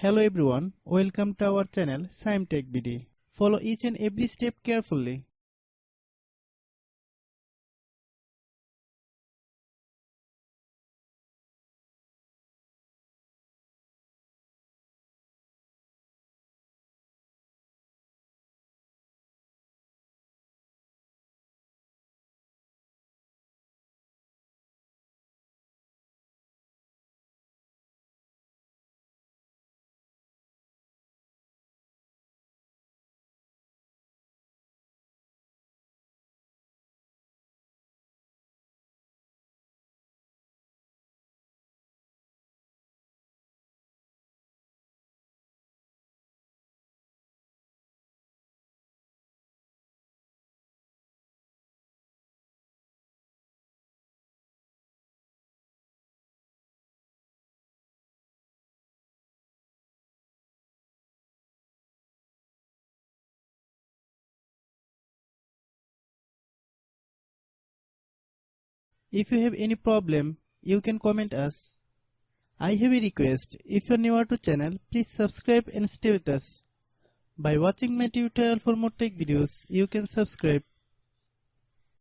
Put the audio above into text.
Hello everyone, welcome to our channel Shaem TechBD. Follow each and every step carefully. If you have any problem, you can comment us. I have a request, if you are new to channel, please subscribe and stay with us. By watching my tutorial for more tech videos, you can subscribe.